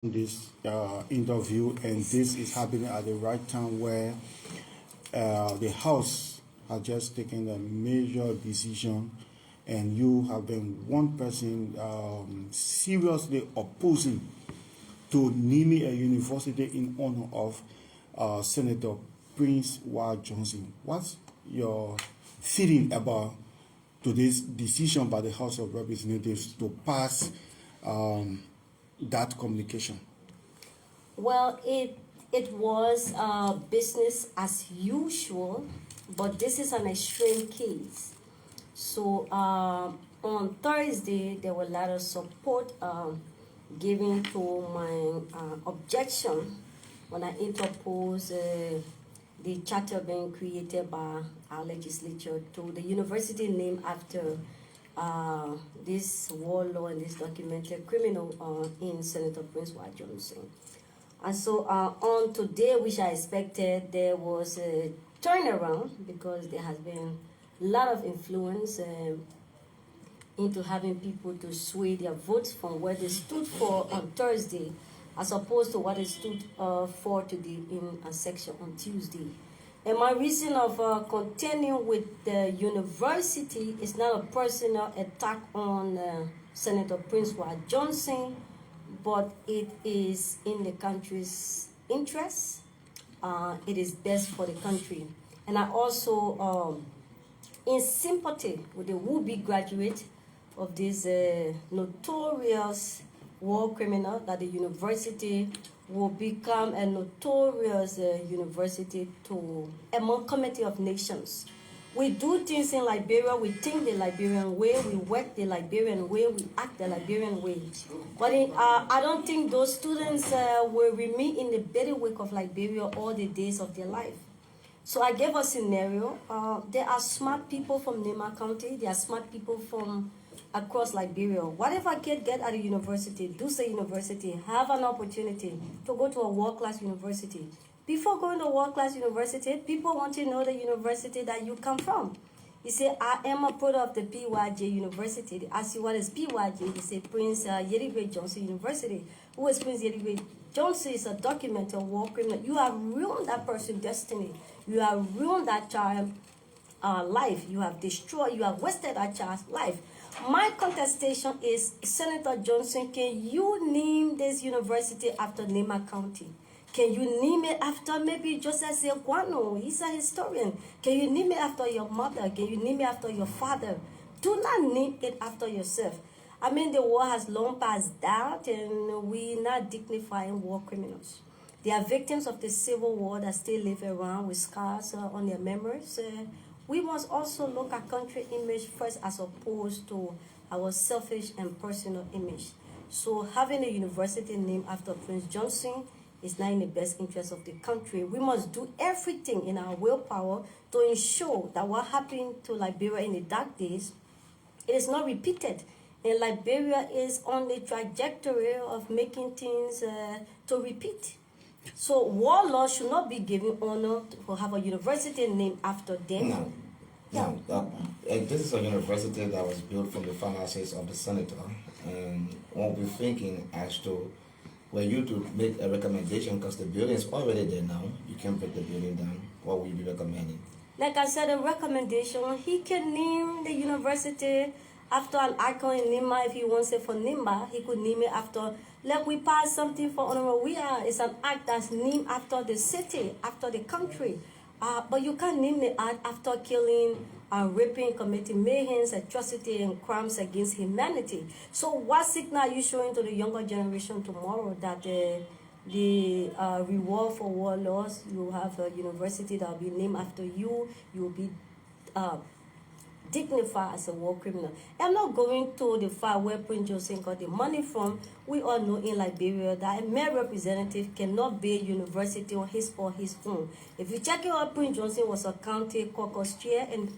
this interview, and this is happening at the right time where the House has just taken a major decision, and you have been one person seriously opposing to naming a university in honor of Senator Prince Ward Johnson. What's your feeling about today's decision by the House of Representatives to pass that communication? Well, it was business as usual, but this is an extreme case. So on Thursday, there were a lot of support given to my objection when I interposed the charter being created by our legislature to the university named after this warlord and this documented criminal in Senator Prince Ward Johnson. And so on today, which I expected, there was a turnaround because there has been a lot of influence into having people to sway their votes from where they stood for on Thursday as opposed to what they stood for today in a section on Tuesday. And my reason of contending with the university is not a personal attack on Senator Prince Ward Johnson, but it is in the country's interest. It is best for the country. And I also, in sympathy with the would-be graduate of this notorious war criminal, that the university will become a notorious university to among community of nations. We do things in Liberia, we think the Liberian way, we work the Liberian way, we act the Liberian way. But I don't think those students will remain in the bailiwick of Liberia all the days of their life. So I gave a scenario. There are smart people from Nema County, there are smart people from across Liberia. Whatever kid get at a university, do say university, have an opportunity to go to a world-class university. Before going to world-class university, people want to know the university that you come from. You say, I am a product of the PYJ University. They ask you, what is PYJ? They say, Prince Yerigwe Johnson University. Who is Prince Yerigwe Johnson? Is a documented war criminal. You have ruined that person's destiny. You have ruined that child's life. You have destroyed, you have wasted that child's life. My contestation is, Senator Johnson, can you name this university after Nema County? Can you name it after maybe Joseph Seguano? He's a historian. Can you name it after your mother? Can you name it after your father? Do not name it after yourself. I mean, the war has long passed that, and we're not dignifying war criminals. They are victims of the civil war that still live around with scars on their memories. We must also look at country image first as opposed to our selfish and personal image. So having a university named after Prince Johnson is not in the best interest of the country. We must do everything in our willpower to ensure that what happened to Liberia in the dark days, it is not repeated. And Liberia is on the trajectory of making things to repeat. So warlords should not be given honor to have a university named after them. No. This is a university that was built from the finances of the senator, and what we're thinking as to were you to make a recommendation, because the building is already there now, you can break the building down, what would you be recommending? Like I said, a recommendation, he can name the university after an icon in Nima. If he wants it for Nima, he could name it after, like we pass something for Honorable Weah. It's an act that's named after the city, after the country. But you can't name the act after killing, raping, committing mayhem, atrocity, and crimes against humanity. So what signal are you showing to the younger generation tomorrow that the reward for warlords, you have a university that will be named after you, you will be dignified as a war criminal? I'm not going to the far where Prince Johnson got the money from. We all know in Liberia that a mere representative cannot be a university on his or his own. If you check it out, Prince Johnson was a county caucus chair, and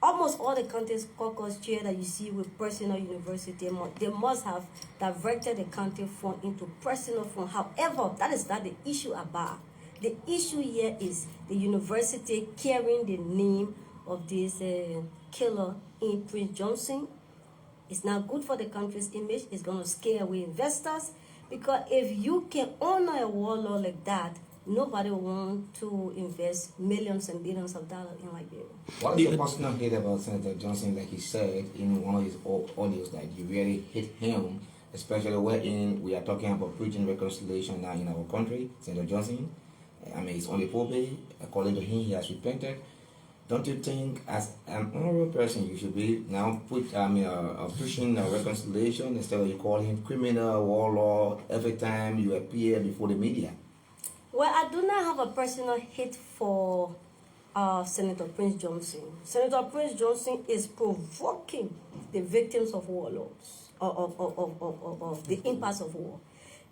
almost all the county's caucus chair that you see with personal university, they must have diverted the county fund into personal fund. However, that is not the issue about. The issue here is the university carrying the name of this killer in Prince Johnson. It's not good for the country's image. It's going to scare away investors. Because if you can honor a warlord like that, nobody want to invest millions and billions of dollars in Liberia. What is your personal hate about Senator Johnson? Like he said in one of his audios, that you really hate him, especially wherein we are talking about preaching reconciliation now in our country. Senator Johnson, I mean, it's only pulpit. According to him, he has repented. Don't you think, as an honorable person, you should be now pushing reconciliation instead of you call him criminal, warlord every time you appear before the media? Well, I do not have a personal hate for Senator Prince Johnson. Senator Prince Johnson is provoking the victims of warlords, of the impasse of war.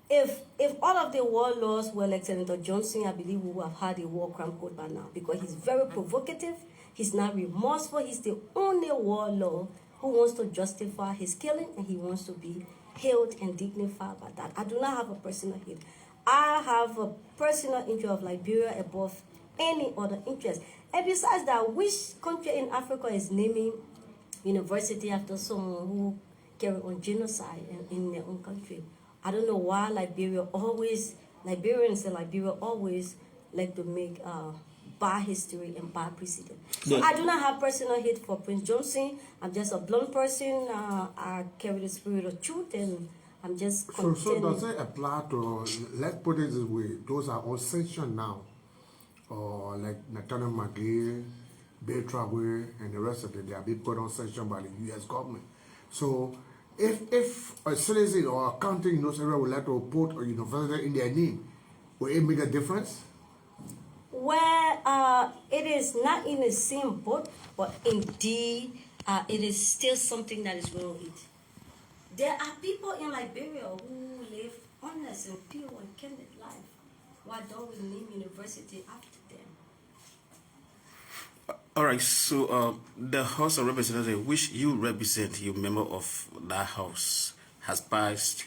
If all of the warlords were like Senator Johnson, I believe we would have had a war crime code by now, because he's very provocative, he's not remorseful, he's the only warlord who wants to justify his killing, and he wants to be held and dignified by that. I do not have a personal hate. I have a personal interest of Liberia above any other interest. And besides that, which country in Africa is naming university after someone who carried on genocide in their own country? I don't know why Liberians in Liberia always like to make bad history and bad precedent. So I do not have personal hate for Prince Johnson. I'm just a blunt person. I carry the spirit of truth, and I'm just content. So does it apply to, let's put it this way, those are all sanctioned now, or like Nathaniel McGee, Bill Traore, and the rest of it, they are being put on sanction by the U.S. government. So if a citizen or a country in those areas would like to put a university in their name, will it make a difference? Well, it is not in the same boat, but indeed, it is still something that is wrong with it. There are people in Liberia who live honest and pure and candid life. Why don't we name university after them? All right, so the House of Representatives, which you represent, you member of that House, has passed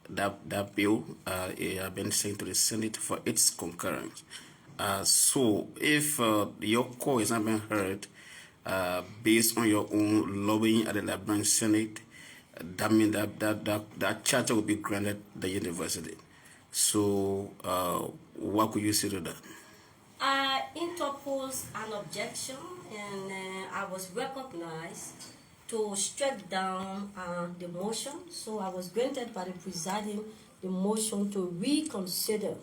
that bill. It has been sent to the Senate for its concurrence. So if your call is not being heard based on your own lobbying at the Liberian Senate, that means that charter will be granted the university. So what could you say to that? I interposed an objection, and I was recognized to strike down the motion. So I was granted by the presiding the motion to reconsider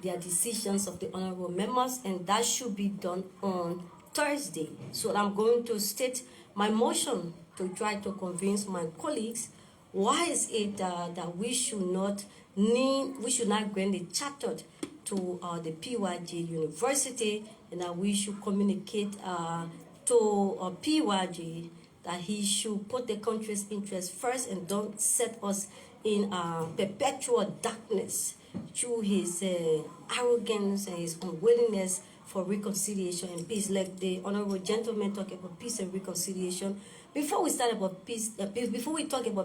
their decisions of the honorable members, and that should be done on Thursday. So I'm going to state my motion to try to convince my colleagues why is it that we should not grant the charter to the PYJ University, and that we should communicate to PYJ that he should put the country's interest first and don't set us in perpetual darkness through his arrogance and his unwillingness for reconciliation and peace. Like the honorable gentleman talk about peace and reconciliation. Before we talk about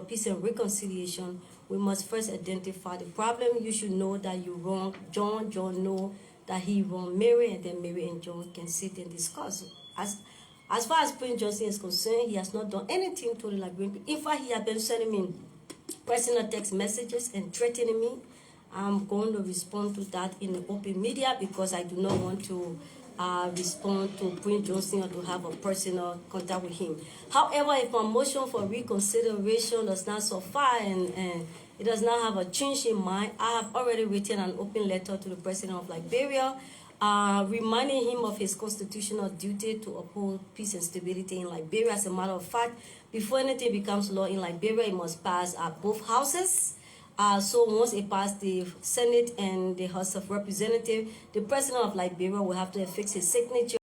peace and reconciliation, we must first identify the problem. You should know that you wrong John. John know that he wrong Mary, and then Mary and John can sit and discuss. As far as Prince Johnson is concerned, he has not done anything to the Liberian. In fact, he has been sending me personal text messages and threatening me. I'm going to respond to that in the open media, because I do not want to respond to Prince Johnson or to have a personal contact with him. However, if my motion for reconsideration does not suffice and it does not have a change in mind, I have already written an open letter to the President of Liberia, reminding him of his constitutional duty to uphold peace and stability in Liberia. As a matter of fact, before anything becomes law in Liberia, it must pass both houses. So once it passed the Senate and the House of Representatives, the President of Liberia will have to affix his signature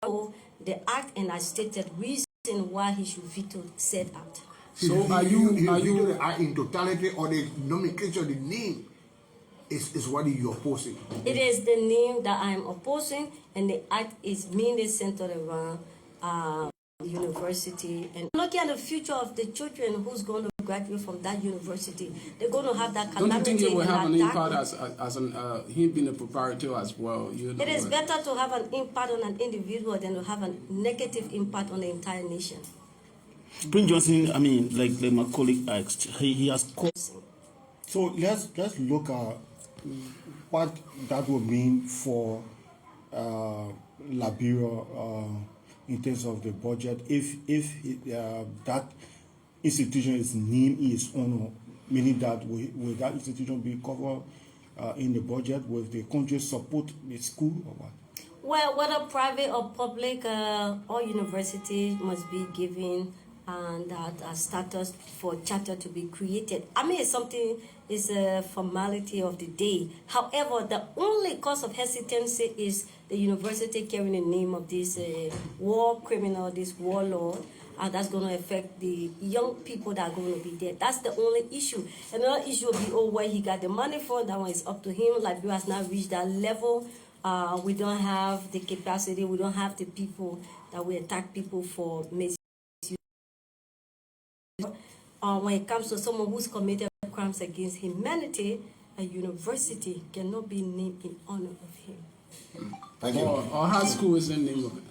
to the act, and I stated reason why he should veto said act. So are you the act in totality, or the nomenclature, the name is what you're opposing? It is the name that I am opposing, and the act is mainly centered around university. And looking at the future of the children who's going to graduate from that university, they're going to have that calamity. Don't you think it will have an impact as him being a proprietor as well? It is better to have an impact on an individual than to have a negative impact on the entire nation. Prince Johnson, I mean, like my colleague asked, he has called. So let's look at what that would mean for Liberia in terms of the budget if that institution is named in its own, meaning that will that institution be covered in the budget? Will the country support the school or what? Well, whether private or public, all universities must be given and that status for charter to be created. I mean, it's something is a formality of the day. However, the only cause of hesitancy is the university carrying the name of this war criminal, this warlord, and that's going to affect the young people that are going to be there. That's the only issue. Another issue will be, oh, where he got the money from. That one is up to him. Liberia has not reached that level. We don't have the capacity. We don't have the people that will attack people for misuse. When it comes to someone who's committed crimes against humanity, a university cannot be named in honor of him. Thank you. Or high school is the name of it.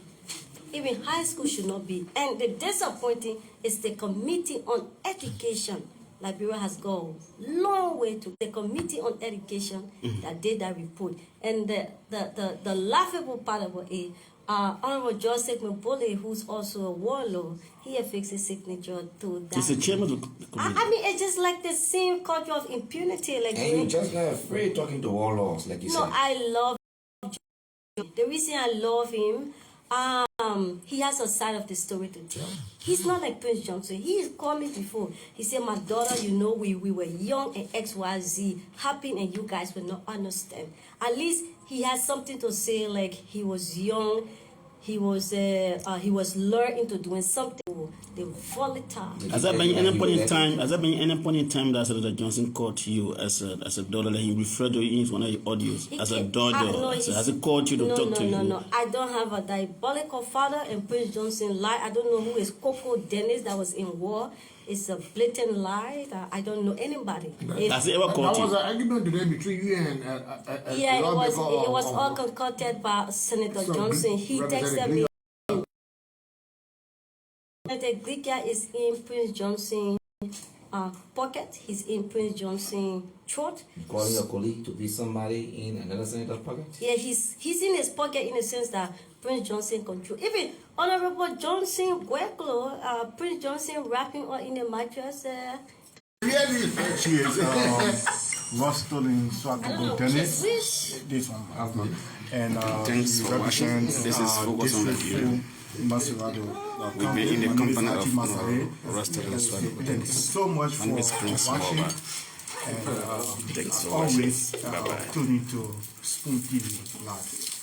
Even high school should not be. And the disappointing is the Committee on Education. Liberia has gone a long way to the Committee on Education that did that report. And the laughable part of it, Honorable Joseph Mbole, who's also a warlord, he affixed his signature to that. He's the chairman of the committee. I mean, it's just like the same culture of impunity. Like And you're just not afraid talking to warlords, like you no, said. I love the reason I love him. He has a side of the story to tell. He's not like Prince Johnson. He called me before. He said, my daughter, you know, we were young and XYZ happened and you guys will not understand. At least he has something to say, like he was young. He was lured into doing something. They were volatile. Has there been any point in time? Has there been any point in time that Senator Johnson called you as a daughter? That he referred to you in one of your audios as a daughter. No, has he called you to talk to you? No. I don't have a diabolical father, and Prince Johnson lied. I don't know who is Coco Dennis that was in war. It's a blatant lie. I don't know anybody. Has he ever called That was you? an argument today between you and Yeah, it was all concocted by Senator Johnson. He texted me. Senator Glica is in Prince Johnson pocket. He's in Prince Johnson throat. Calling your colleague to be somebody in another senator's pocket? Yeah, he's in his pocket in the sense that Prince Johnson control. Even Honorable Johnson Gueclo, Prince Johnson rapping all in the mattress. Really? She is Rustonlyn Suacoco tennis. This one, and Thanks for watching. This is Focus on the View. We've been in the company of Rustonlyn Suacoco. Thank you so much for watching. And Thanks for always watching. Bye-bye. tune into Spoon TV Live.